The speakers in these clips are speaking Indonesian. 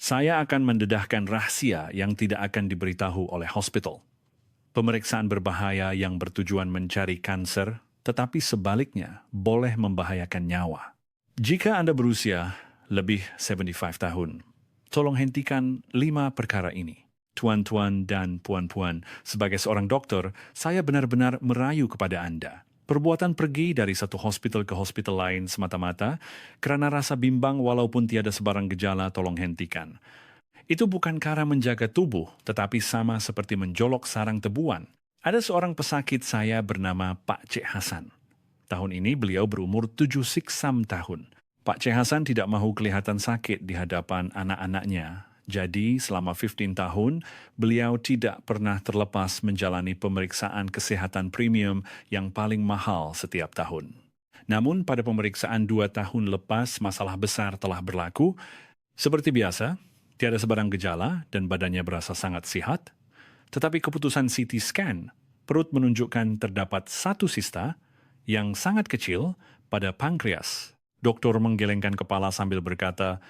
Saya akan mendedahkan rahasia yang tidak akan diberitahu oleh hospital. Pemeriksaan berbahaya yang bertujuan mencari kanser, tetapi sebaliknya boleh membahayakan nyawa. Jika Anda berusia lebih 75 tahun, tolong hentikan 5 perkara ini. Tuan-tuan dan puan-puan, sebagai seorang dokter, saya benar-benar merayu kepada Anda. Perbuatan pergi dari satu hospital ke hospital lain semata-mata kerana rasa bimbang walaupun tiada sebarang gejala, tolong hentikan. Itu bukan cara menjaga tubuh, tetapi sama seperti menjolok sarang tebuan. Ada seorang pesakit saya bernama Pak Cik Hasan. Tahun ini beliau berumur 76 tahun. Pak Cik Hasan tidak mahu kelihatan sakit di hadapan anak-anaknya. Jadi, selama 15 tahun, beliau tidak pernah terlepas menjalani pemeriksaan kesehatan premium yang paling mahal setiap tahun. Namun, pada pemeriksaan 2 tahun lepas, masalah besar telah berlaku. Seperti biasa, tiada sebarang gejala dan badannya berasa sangat sihat. Tetapi keputusan CT scan, perut menunjukkan terdapat satu sista yang sangat kecil pada pankreas. Doktor menggelengkan kepala sambil berkata,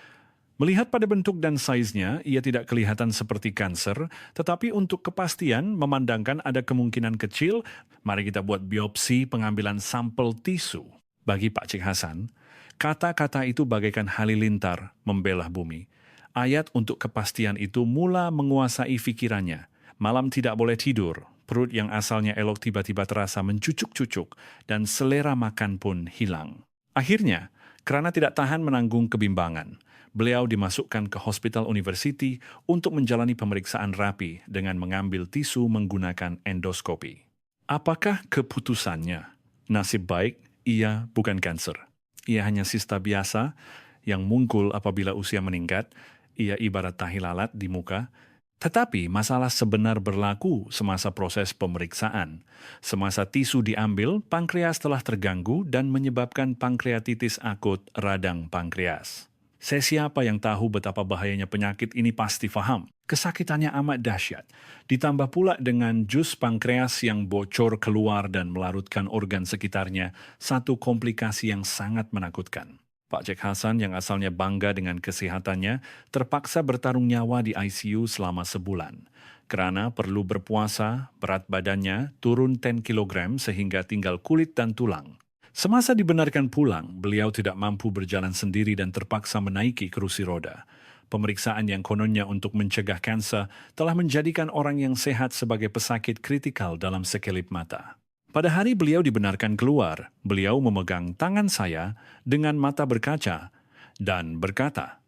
melihat pada bentuk dan saiznya, ia tidak kelihatan seperti kanser, tetapi untuk kepastian memandangkan ada kemungkinan kecil, mari kita buat biopsi pengambilan sampel tisu. Bagi Pak Cik Hasan, kata-kata itu bagaikan halilintar membelah bumi. Ayat untuk kepastian itu mula menguasai fikirannya. Malam tidak boleh tidur, perut yang asalnya elok tiba-tiba terasa mencucuk-cucuk, dan selera makan pun hilang. Akhirnya, kerana tidak tahan menanggung kebimbangan, beliau dimasukkan ke Hospital University untuk menjalani pemeriksaan rapi dengan mengambil tisu menggunakan endoskopi. Apakah keputusannya? Nasib baik, ia bukan kanser. Ia hanya sista biasa yang mungkul apabila usia meningkat. Ia ibarat tahi lalat di muka. Tetapi masalah sebenar berlaku semasa proses pemeriksaan. Semasa tisu diambil, pankreas telah terganggu dan menyebabkan pankreatitis akut radang pankreas. Siapa yang tahu betapa bahayanya penyakit ini pasti faham. Kesakitannya amat dahsyat. Ditambah pula dengan jus pankreas yang bocor keluar dan melarutkan organ sekitarnya, satu komplikasi yang sangat menakutkan. Pak Cik Hasan yang asalnya bangga dengan kesehatannya terpaksa bertarung nyawa di ICU selama sebulan. Kerana perlu berpuasa, berat badannya turun 10 kg sehingga tinggal kulit dan tulang. Semasa dibenarkan pulang, beliau tidak mampu berjalan sendiri dan terpaksa menaiki kerusi roda. Pemeriksaan yang kononnya untuk mencegah kanser telah menjadikan orang yang sehat sebagai pesakit kritikal dalam sekelip mata. Pada hari beliau dibenarkan keluar, beliau memegang tangan saya dengan mata berkaca dan berkata,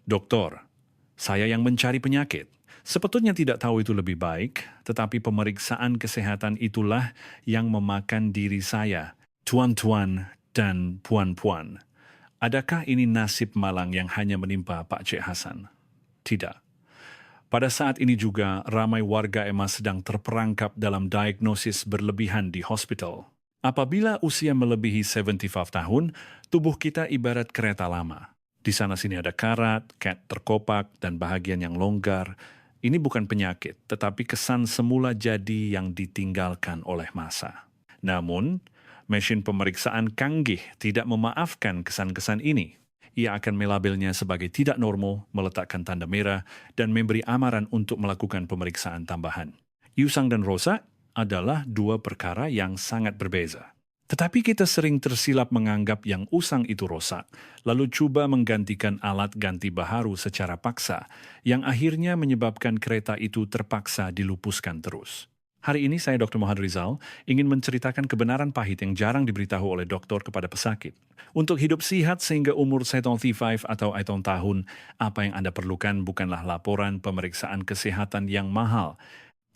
Doktor, saya yang mencari penyakit. Sebetulnya tidak tahu itu lebih baik, tetapi pemeriksaan kesehatan itulah yang memakan diri saya. Tuan-tuan dan puan-puan, adakah ini nasib malang yang hanya menimpa Pak Cik Hasan? Tidak. Pada saat ini juga, ramai warga emas sedang terperangkap dalam diagnosis berlebihan di hospital. Apabila usia melebihi 75 tahun, tubuh kita ibarat kereta lama. Di sana-sini ada karat, cat terkopak, dan bahagian yang longgar. Ini bukan penyakit, tetapi kesan semula jadi yang ditinggalkan oleh masa. Namun, mesin pemeriksaan canggih tidak memaafkan kesan-kesan ini. Ia akan melabelnya sebagai tidak normal, meletakkan tanda merah, dan memberi amaran untuk melakukan pemeriksaan tambahan. Usang dan rosak adalah dua perkara yang sangat berbeza. Tetapi kita sering tersilap menganggap yang usang itu rosak, lalu cuba menggantikan alat ganti baharu secara paksa, yang akhirnya menyebabkan kereta itu terpaksa dilupuskan terus. Hari ini saya Dr. Muhammad Rizal ingin menceritakan kebenaran pahit yang jarang diberitahu oleh doktor kepada pesakit. Untuk hidup sihat sehingga umur 75 atau 1 tahun, apa yang Anda perlukan bukanlah laporan pemeriksaan kesehatan yang mahal.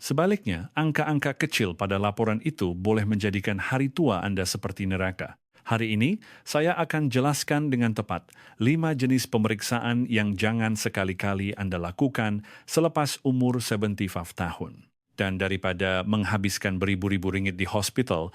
Sebaliknya, angka-angka kecil pada laporan itu boleh menjadikan hari tua Anda seperti neraka. Hari ini, saya akan jelaskan dengan tepat 5 jenis pemeriksaan yang jangan sekali-kali Anda lakukan selepas umur 75 tahun. Dan daripada menghabiskan beribu-ribu ringgit di hospital,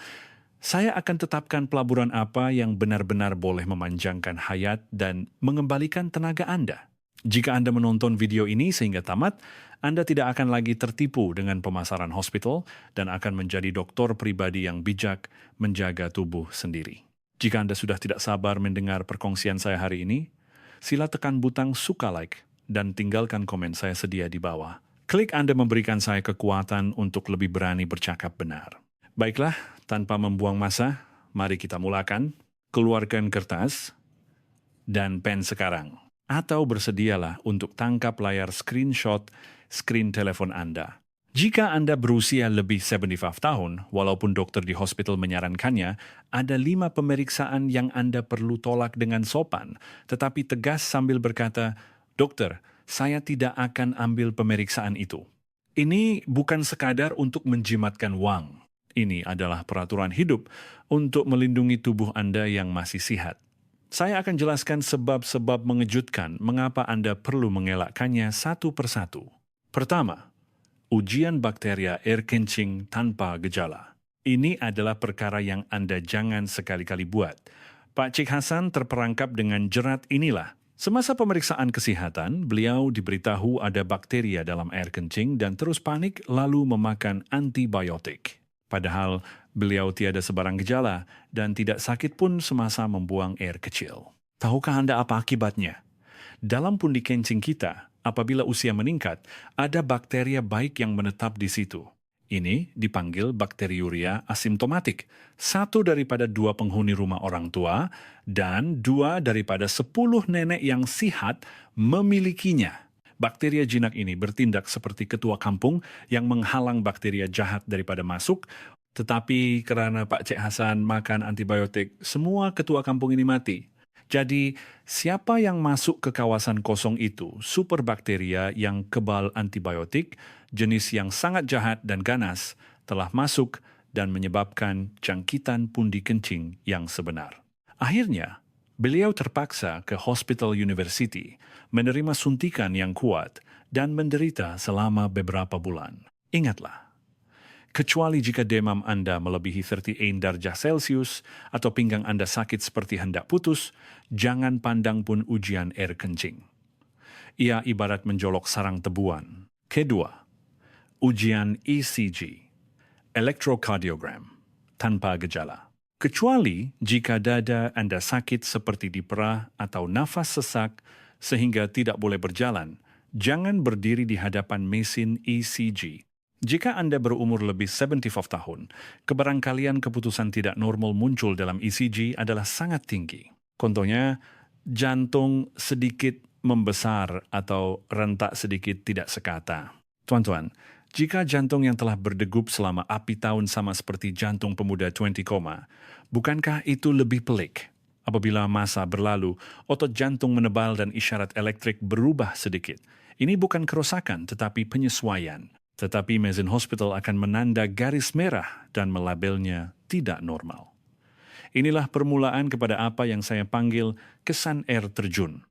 saya akan tetapkan pelaburan apa yang benar-benar boleh memanjangkan hayat dan mengembalikan tenaga Anda. Jika Anda menonton video ini sehingga tamat, Anda tidak akan lagi tertipu dengan pemasaran hospital dan akan menjadi doktor pribadi yang bijak menjaga tubuh sendiri. Jika Anda sudah tidak sabar mendengar perkongsian saya hari ini, sila tekan butang suka like dan tinggalkan komen saya sedia di bawah. Klik Anda memberikan saya kekuatan untuk lebih berani bercakap benar. Baiklah, tanpa membuang masa, mari kita mulakan. Keluarkan kertas dan pen sekarang. Atau bersedialah untuk tangkap layar screenshot screen telepon Anda. Jika Anda berusia lebih 75 tahun, walaupun dokter di hospital menyarankannya, ada 5 pemeriksaan yang Anda perlu tolak dengan sopan, tetapi tegas sambil berkata, "Dokter, saya tidak akan ambil pemeriksaan itu." Ini bukan sekadar untuk menjimatkan uang. Ini adalah peraturan hidup untuk melindungi tubuh Anda yang masih sehat. Saya akan jelaskan sebab-sebab mengejutkan mengapa Anda perlu mengelakkannya satu persatu. Pertama, ujian bakteria air kencing tanpa gejala. Ini adalah perkara yang Anda jangan sekali-kali buat. Pak Cik Hasan terperangkap dengan jerat inilah. Semasa pemeriksaan kesehatan, beliau diberitahu ada bakteria dalam air kencing dan terus panik lalu memakan antibiotik. Padahal beliau tiada sebarang gejala dan tidak sakit pun semasa membuang air kecil. Tahukah Anda apa akibatnya? Dalam pundi kencing kita, apabila usia meningkat, ada bakteria baik yang menetap di situ. Ini dipanggil bakteriuria asimptomatik. 1 daripada 2 penghuni rumah orang tua dan 2 daripada 10 nenek yang sehat memilikinya. Bakteria jinak ini bertindak seperti ketua kampung yang menghalang bakteria jahat daripada masuk, tetapi karena Pak Cik Hasan makan antibiotik, semua ketua kampung ini mati. Jadi, siapa yang masuk ke kawasan kosong itu, superbakteria yang kebal antibiotik, jenis yang sangat jahat dan ganas, telah masuk dan menyebabkan jangkitan pundi kencing yang sebenar. Akhirnya, beliau terpaksa ke Hospital University, menerima suntikan yang kuat, dan menderita selama beberapa bulan. Ingatlah, kecuali jika demam Anda melebihi 38 darjah Celcius atau pinggang Anda sakit seperti hendak putus, jangan pandang pun ujian air kencing. Ia ibarat menjolok sarang tebuan. Kedua, ujian ECG, electrocardiogram, tanpa gejala. Kecuali jika dada Anda sakit seperti diperah atau nafas sesak sehingga tidak boleh berjalan, jangan berdiri di hadapan mesin ECG. Jika Anda berumur lebih 75 tahun, kebarangkalian keputusan tidak normal muncul dalam ECG adalah sangat tinggi. Contohnya, jantung sedikit membesar atau rentak sedikit tidak sekata. Tuan-tuan, jika jantung yang telah berdegup selama api tahun sama seperti jantung pemuda 20 koma, bukankah itu lebih pelik? Apabila masa berlalu, otot jantung menebal dan isyarat elektrik berubah sedikit. Ini bukan kerusakan, tetapi penyesuaian. Tetapi mesin hospital akan menanda garis merah dan melabelnya tidak normal. Inilah permulaan kepada apa yang saya panggil kesan air terjun.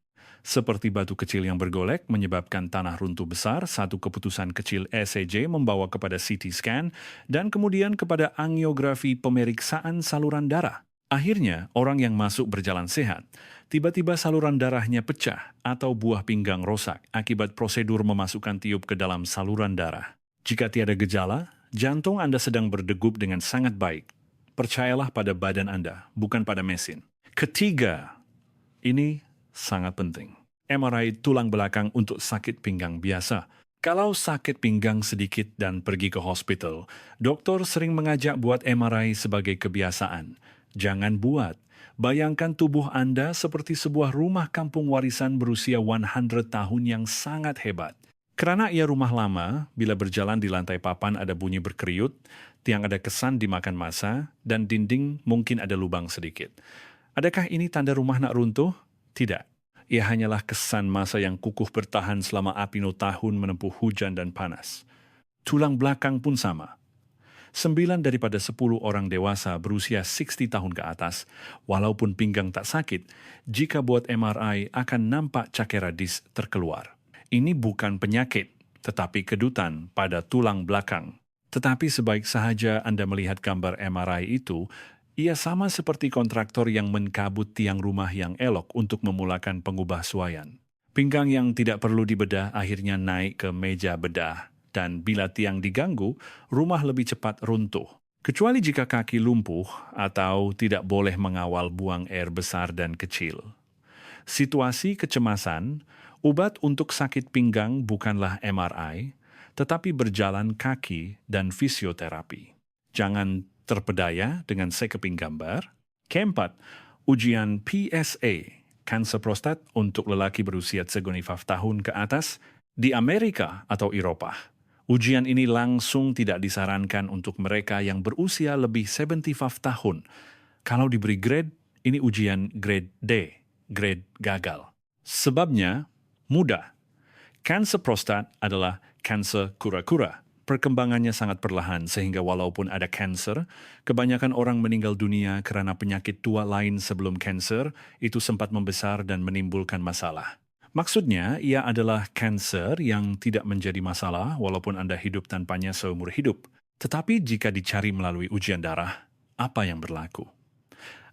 Seperti batu kecil yang bergolek menyebabkan tanah runtuh besar, satu keputusan kecil ECG membawa kepada CT scan, dan kemudian kepada angiografi pemeriksaan saluran darah. Akhirnya, orang yang masuk berjalan sehat, tiba-tiba saluran darahnya pecah atau buah pinggang rosak akibat prosedur memasukkan tiup ke dalam saluran darah. Jika tiada gejala, jantung Anda sedang berdegup dengan sangat baik. Percayalah pada badan Anda, bukan pada mesin. Ketiga, ini sangat penting. MRI tulang belakang untuk sakit pinggang biasa. Kalau sakit pinggang sedikit dan pergi ke hospital, dokter sering mengajak buat MRI sebagai kebiasaan. Jangan buat. Bayangkan tubuh Anda seperti sebuah rumah kampung warisan berusia 100 tahun yang sangat hebat. Kerana ia rumah lama, bila berjalan di lantai papan ada bunyi berkeriut, tiang ada kesan dimakan masa, dan dinding mungkin ada lubang sedikit. Adakah ini tanda rumah nak runtuh? Tidak. Ia hanyalah kesan masa yang kukuh bertahan selama apino tahun menempuh hujan dan panas. Tulang belakang pun sama. 9 daripada 10 orang dewasa berusia 60 tahun ke atas, walaupun pinggang tak sakit, jika buat MRI akan nampak cakera disk terkeluar. Ini bukan penyakit, tetapi kedutan pada tulang belakang. Tetapi sebaik sahaja Anda melihat gambar MRI itu, ia sama seperti kontraktor yang menkabut tiang rumah yang elok untuk memulakan pengubah suaian. Pinggang yang tidak perlu dibedah akhirnya naik ke meja bedah. Dan bila tiang diganggu, rumah lebih cepat runtuh. Kecuali jika kaki lumpuh atau tidak boleh mengawal buang air besar dan kecil. Situasi kecemasan, Obat untuk sakit pinggang bukanlah MRI, tetapi berjalan kaki dan fisioterapi. Jangan terpedaya dengan sekeping gambar. Keempat, ujian PSA, kanker prostat untuk lelaki berusia 75 tahun ke atas di Amerika atau Eropa. Ujian ini langsung tidak disarankan untuk mereka yang berusia lebih 75 tahun. Kalau diberi grade, ini ujian grade D, grade gagal. Sebabnya mudah. Kanker prostat adalah kanker kura-kura. Perkembangannya sangat perlahan sehingga walaupun ada kanker, kebanyakan orang meninggal dunia karena penyakit tua lain sebelum kanker itu sempat membesar dan menimbulkan masalah. Maksudnya, ia adalah kanker yang tidak menjadi masalah walaupun Anda hidup tanpanya seumur hidup. Tetapi jika dicari melalui ujian darah, apa yang berlaku?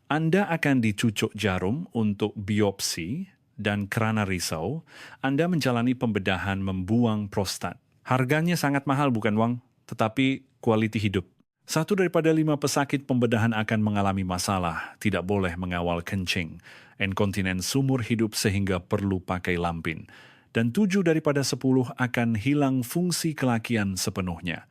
Anda akan dicucuk jarum untuk biopsi dan karena risau, Anda menjalani pembedahan membuang prostat. Harganya sangat mahal bukan uang, tetapi kualiti hidup. 1 daripada 5 pesakit pembedahan akan mengalami masalah, tidak boleh mengawal kencing, inkontinens seumur hidup sehingga perlu pakai lampin. Dan 7 daripada 10 akan hilang fungsi kelakian sepenuhnya.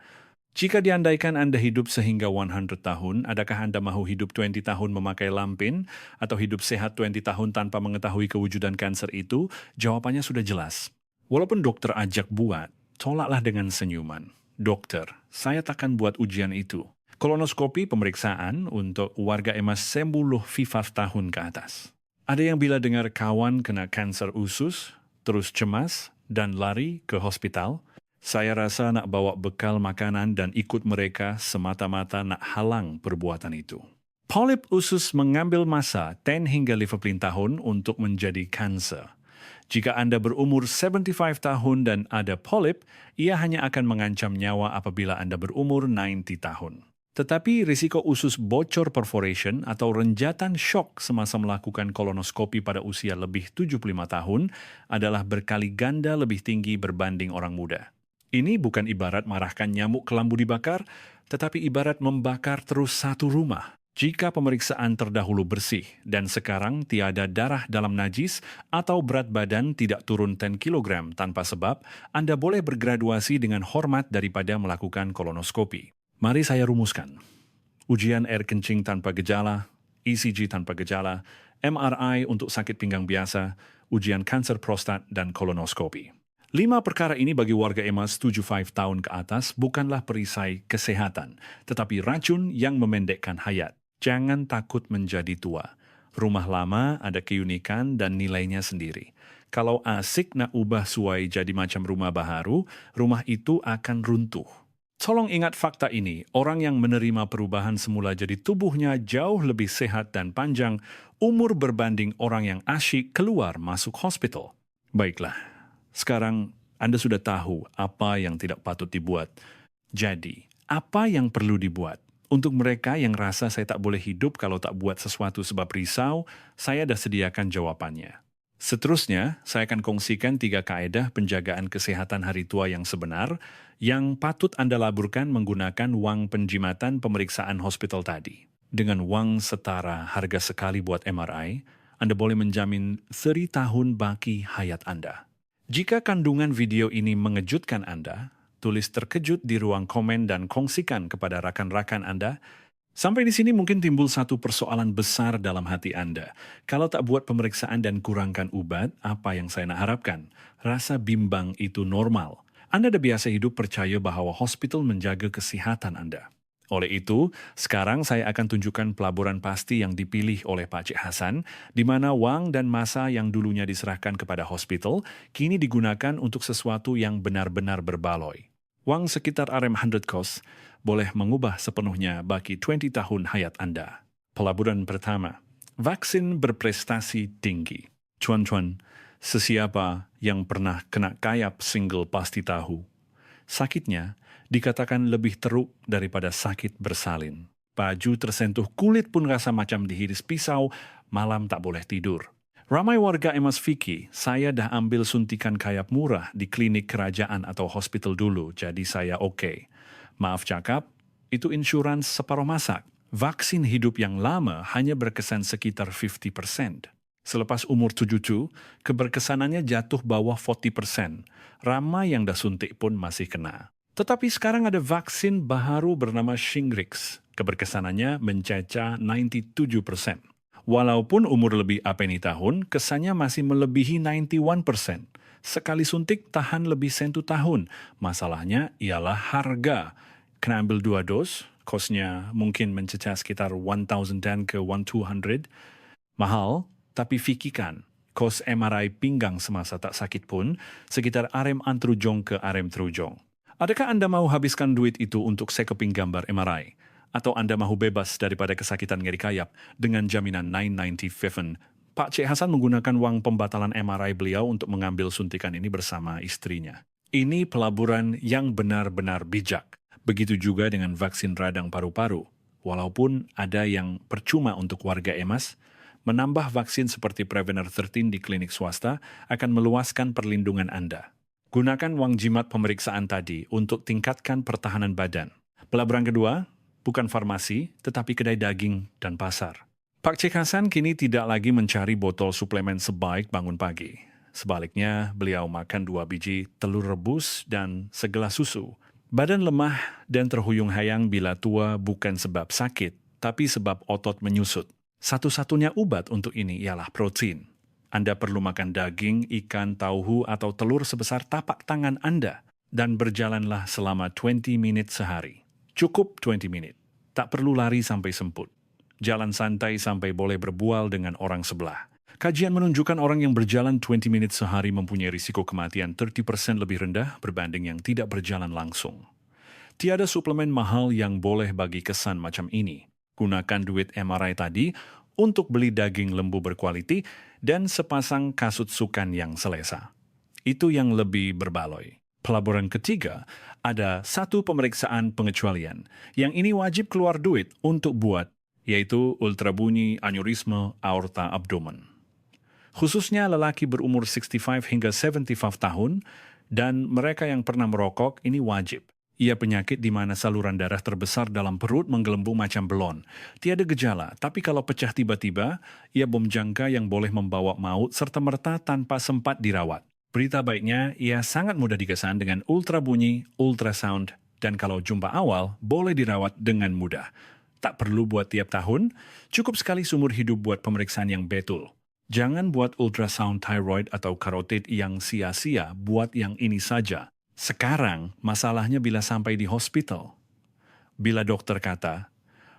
Jika diandaikan Anda hidup sehingga 100 tahun, adakah Anda mahu hidup 20 tahun memakai lampin atau hidup sehat 20 tahun tanpa mengetahui kewujudan kanker itu? Jawabannya sudah jelas. Walaupun dokter ajak buat, tolaklah dengan senyuman. Dokter, saya takkan buat ujian itu. Kolonoskopi pemeriksaan untuk warga emas 75 tahun ke atas. Ada yang bila dengar kawan kena kanker usus, terus cemas dan lari ke hospital. Saya rasa nak bawa bekal makanan dan ikut mereka semata-mata nak halang perbuatan itu. Polip usus mengambil masa 10 hingga 15 tahun untuk menjadi kanker. Jika Anda berumur 75 tahun dan ada polip, ia hanya akan mengancam nyawa apabila Anda berumur 90 tahun. Tetapi risiko usus bocor perforation atau renjatan shock semasa melakukan kolonoskopi pada usia lebih 75 tahun adalah berkali ganda lebih tinggi berbanding orang muda. Ini bukan ibarat marahkan nyamuk kelambu dibakar, tetapi ibarat membakar terus satu rumah. Jika pemeriksaan terdahulu bersih dan sekarang tiada darah dalam najis atau berat badan tidak turun 10 kg tanpa sebab, Anda boleh bergraduasi dengan hormat daripada melakukan kolonoskopi. Mari saya rumuskan. Ujian air kencing tanpa gejala, ECG tanpa gejala, MRI untuk sakit pinggang biasa, ujian kanker prostat, dan kolonoskopi. 5 perkara ini bagi warga emas 75 tahun ke atas bukanlah perisai kesehatan, tetapi racun yang memendekkan hayat. Jangan takut menjadi tua. Rumah lama ada keunikan dan nilainya sendiri. Kalau asik nak ubah suai jadi macam rumah baharu, rumah itu akan runtuh. Tolong ingat fakta ini, orang yang menerima perubahan semula jadi tubuhnya jauh lebih sehat dan panjang, umur berbanding orang yang asyik keluar masuk hospital. Baiklah. Sekarang Anda sudah tahu apa yang tidak patut dibuat. Jadi, apa yang perlu dibuat? Untuk mereka yang rasa saya tak boleh hidup kalau tak buat sesuatu sebab risau, saya dah sediakan jawabannya. Seterusnya, saya akan kongsikan 3 kaedah penjagaan kesehatan hari tua yang sebenar yang patut Anda laburkan menggunakan wang penjimatan pemeriksaan hospital tadi. Dengan wang setara harga sekali buat MRI, Anda boleh menjamin 3 tahun baki hayat Anda. Jika kandungan video ini mengejutkan Anda, tulis terkejut di ruang komen dan kongsikan kepada rakan-rakan Anda. Sampai di sini mungkin timbul satu persoalan besar dalam hati Anda. Kalau tak buat pemeriksaan dan kurangkan ubat, apa yang saya nak harapkan? Rasa bimbang itu normal. Anda dah biasa hidup percaya bahawa hospital menjaga kesihatan Anda. Oleh itu, sekarang saya akan tunjukkan pelaburan pasti yang dipilih oleh Pak Cik Hasan, di mana wang dan masa yang dulunya diserahkan kepada hospital, kini digunakan untuk sesuatu yang benar-benar berbaloi. Wang sekitar RM100 kos boleh mengubah sepenuhnya bagi 20 tahun hayat Anda. Pelaburan pertama, vaksin berprestasi tinggi. Cuan-cuan, sesiapa yang pernah kena kayap single pasti tahu. Sakitnya dikatakan lebih teruk daripada sakit bersalin. Baju tersentuh kulit pun rasa macam dihiris pisau, malam tak boleh tidur. Ramai warga emas fikir, saya dah ambil suntikan kayap murah di klinik kerajaan atau hospital dulu, jadi saya okey. Maaf cakap, itu insurans separuh masak. Vaksin hidup yang lama hanya berkesan sekitar 50%. Selepas umur 77, keberkesanannya jatuh bawah 40%. Ramai yang dah suntik pun masih kena. Tetapi sekarang ada vaksin baru bernama Shingrix. Keberkesanannya mencecah 97%. Walaupun umur lebih apeni tahun, kesannya masih melebihi 91%. Sekali suntik tahan lebih 1 tahun. Masalahnya ialah harga. Kena ambil 2 dos, kosnya mungkin mencecah sekitar 1,010 ke 1,200. Mahal, tapi fikirkan, kos MRI pinggang semasa tak sakit pun sekitar RM antrujong ke RM terujong. Adakah Anda mahu habiskan duit itu untuk sekeping gambar MRI? Atau Anda mahu bebas daripada kesakitan ngeri kayap dengan jaminan 997? Pak Cik Hasan menggunakan wang pembatalan MRI beliau untuk mengambil suntikan ini bersama istrinya. Ini pelaburan yang benar-benar bijak. Begitu juga dengan vaksin radang paru-paru. Walaupun ada yang percuma untuk warga emas, menambah vaksin seperti Prevener 13 di klinik swasta akan meluaskan perlindungan Anda. Gunakan wang jimat pemeriksaan tadi untuk tingkatkan pertahanan badan. Pelaburan kedua, bukan farmasi, tetapi kedai daging dan pasar. Pak Cik Hasan kini tidak lagi mencari botol suplemen sebaik bangun pagi. Sebaliknya, beliau makan 2 biji telur rebus dan segelas susu. Badan lemah dan terhuyung hayang bila tua bukan sebab sakit, tapi sebab otot menyusut. Satu-satunya obat untuk ini ialah protein. Anda perlu makan daging, ikan, tauhu, atau telur sebesar tapak tangan Anda dan berjalanlah selama 20 menit sehari. Cukup 20 menit. Tak perlu lari sampai semput. Jalan santai sampai boleh berbual dengan orang sebelah. Kajian menunjukkan orang yang berjalan 20 menit sehari mempunyai risiko kematian 30% lebih rendah berbanding yang tidak berjalan langsung. Tiada suplemen mahal yang boleh bagi kesan macam ini. Gunakan duit MRI tadi untuk beli daging lembu berkualiti dan sepasang kasut sukan yang selesa. Itu yang lebih berbaloi. Pelaburan ketiga, ada satu pemeriksaan pengecualian. Yang ini wajib keluar duit untuk buat, yaitu ultrabunyi aneurisma aorta abdomen. Khususnya lelaki berumur 65 hingga 75 tahun dan mereka yang pernah merokok ini wajib. Ia penyakit di mana saluran darah terbesar dalam perut menggelembung macam belon. Tiada gejala, tapi kalau pecah tiba-tiba, ia bom jangka yang boleh membawa maut serta-merta tanpa sempat dirawat. Berita baiknya, ia sangat mudah dikesan dengan ultrabunyi, ultrasound, dan kalau jumpa awal, boleh dirawat dengan mudah. Tak perlu buat tiap tahun, cukup sekali seumur hidup buat pemeriksaan yang betul. Jangan buat ultrasound thyroid atau karotid yang sia-sia, buat yang ini saja. Sekarang, masalahnya bila sampai di hospital. Bila dokter kata,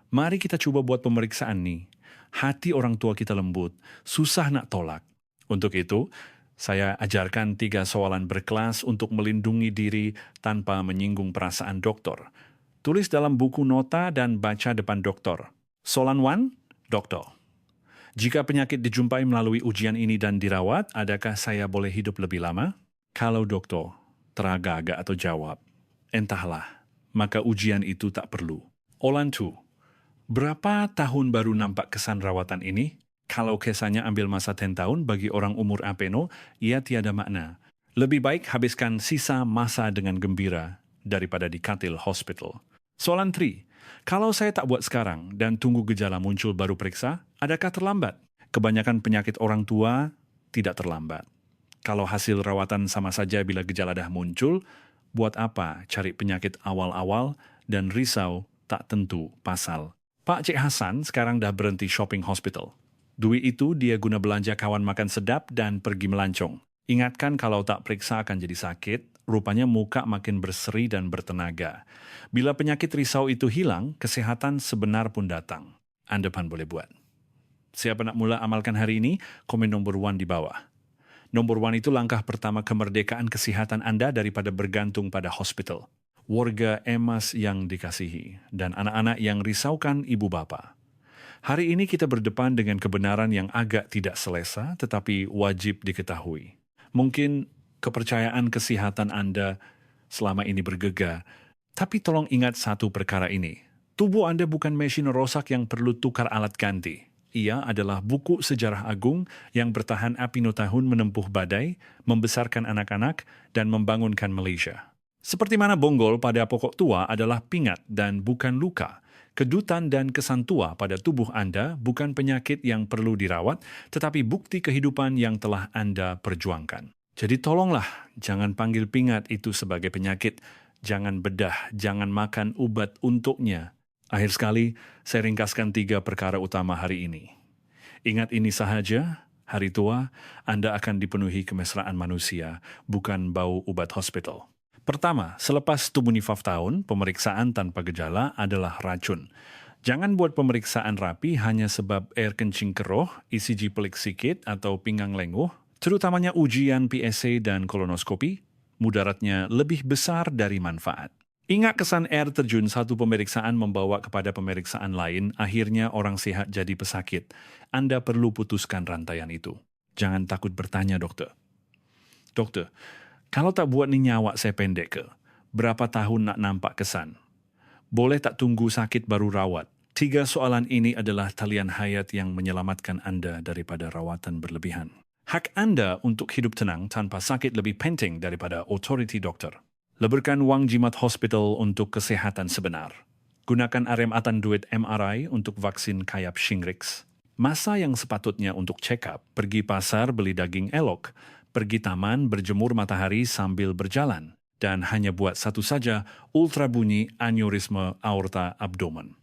mari kita coba buat pemeriksaan nih. Hati orang tua kita lembut, susah nak tolak. Untuk itu, saya ajarkan 3 soalan berkelas untuk melindungi diri tanpa menyinggung perasaan dokter. Tulis dalam buku nota dan baca depan dokter. Soalan 1, dokter. Jika penyakit dijumpai melalui ujian ini dan dirawat, adakah saya boleh hidup lebih lama? Kalau dokter teragak-agak atau jawab, entahlah, maka ujian itu tak perlu. Soalan 2, berapa tahun baru nampak kesan rawatan ini? Kalau kesannya ambil masa 10 tahun bagi orang umur apeno, ia tiada makna. Lebih baik habiskan sisa masa dengan gembira daripada di katil hospital. Soalan 3, kalau saya tak buat sekarang dan tunggu gejala muncul baru periksa, adakah terlambat? Kebanyakan penyakit orang tua tidak terlambat. Kalau hasil rawatan sama saja bila gejala dah muncul, buat apa cari penyakit awal-awal dan risau tak tentu pasal. Pak Cik Hasan sekarang dah berhenti shopping hospital. Duit itu dia guna belanja kawan makan sedap dan pergi melancong. Ingatkan kalau tak periksa akan jadi sakit, rupanya muka makin berseri dan bertenaga. Bila penyakit risau itu hilang, kesehatan sebenar pun datang. Anda pun boleh buat. Siapa nak mula amalkan hari ini? Komen nombor 1 di bawah. Nombor 1 itu langkah pertama kemerdekaan kesihatan Anda daripada bergantung pada hospital. Warga emas yang dikasihi dan anak-anak yang risaukan ibu bapa. Hari ini kita berdepan dengan kebenaran yang agak tidak selesa tetapi wajib diketahui. Mungkin kepercayaan kesihatan Anda selama ini bergegar, tapi tolong ingat satu perkara ini. Tubuh Anda bukan mesin rosak yang perlu tukar alat ganti. Ia adalah buku sejarah agung yang bertahan apino tahun menempuh badai, membesarkan anak-anak, dan membangunkan Malaysia. Seperti mana bonggol pada pokok tua adalah pingat dan bukan luka, kedutan dan kesan tua pada tubuh Anda bukan penyakit yang perlu dirawat, tetapi bukti kehidupan yang telah Anda perjuangkan. Jadi tolonglah, jangan panggil pingat itu sebagai penyakit, jangan bedah, jangan makan obat untuknya. Akhir sekali, saya ringkaskan 3 perkara utama hari ini. Ingat ini sahaja, hari tua, Anda akan dipenuhi kemesraan manusia, bukan bau obat hospital. Pertama, selepas tubuh nifaf tahun, pemeriksaan tanpa gejala adalah racun. Jangan buat pemeriksaan rapi hanya sebab air kencing keruh, ECG pelik sikit atau pinggang lenguh, terutamanya ujian PSA dan kolonoskopi, mudaratnya lebih besar dari manfaat. Ingat kesan air terjun satu pemeriksaan membawa kepada pemeriksaan lain, akhirnya orang sehat jadi pesakit. Anda perlu putuskan rantaian itu. Jangan takut bertanya, dokter. Dokter, kalau tak buat ni nyawa saya pendek ke, berapa tahun nak nampak kesan? Boleh tak tunggu sakit baru rawat? 3 soalan ini adalah talian hayat yang menyelamatkan Anda daripada rawatan berlebihan. Hak Anda untuk hidup tenang tanpa sakit lebih penting daripada otoriti dokter. Leburkan wang jimat hospital untuk kesehatan sebenar. Gunakan arematan duit MRI untuk vaksin kayap Shingrix. Masa yang sepatutnya untuk check-up, pergi pasar beli daging elok, pergi taman berjemur matahari sambil berjalan, dan hanya buat satu saja, ultrabunyi aneurisma aorta abdomen.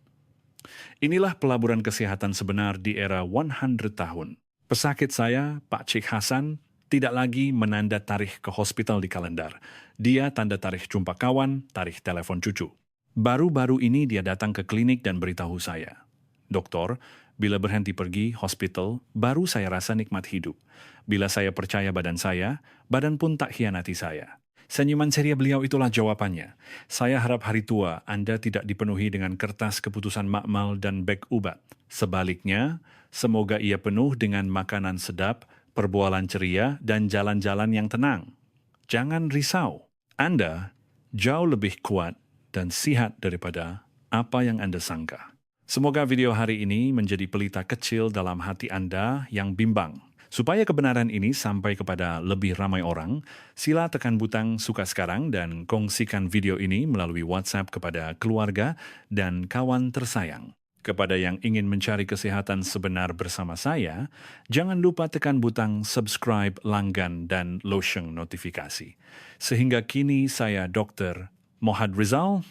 Inilah pelaburan kesehatan sebenar di era 100 tahun. Pesakit saya, Pak Cik Hasan, tidak lagi menanda tarikh ke hospital di kalender. Dia tanda tarikh jumpa kawan, tarikh telepon cucu. Baru-baru ini dia datang ke klinik dan beritahu saya, "Doktor, bila berhenti pergi hospital, baru saya rasa nikmat hidup. Bila saya percaya badan pun tak hianati saya." Senyuman ceria beliau itulah jawabannya. Saya harap hari tua Anda tidak dipenuhi dengan kertas keputusan makmal dan beg ubat. Sebaliknya, semoga ia penuh dengan makanan sedap, perbualan ceria, dan jalan-jalan yang tenang. Jangan risau. Anda jauh lebih kuat dan sihat daripada apa yang Anda sangka. Semoga video hari ini menjadi pelita kecil dalam hati Anda yang bimbang. Supaya kebenaran ini sampai kepada lebih ramai orang, sila tekan butang suka sekarang dan kongsikan video ini melalui WhatsApp kepada keluarga dan kawan tersayang. Kepada yang ingin mencari kesehatan sebenar bersama saya, jangan lupa tekan butang subscribe, langgan, dan lonceng notifikasi. Sehingga kini saya Dr. Mohad Rizal,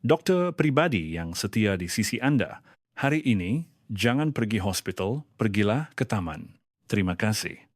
dokter pribadi yang setia di sisi Anda. Hari ini, jangan pergi hospital, pergilah ke taman. Terima kasih.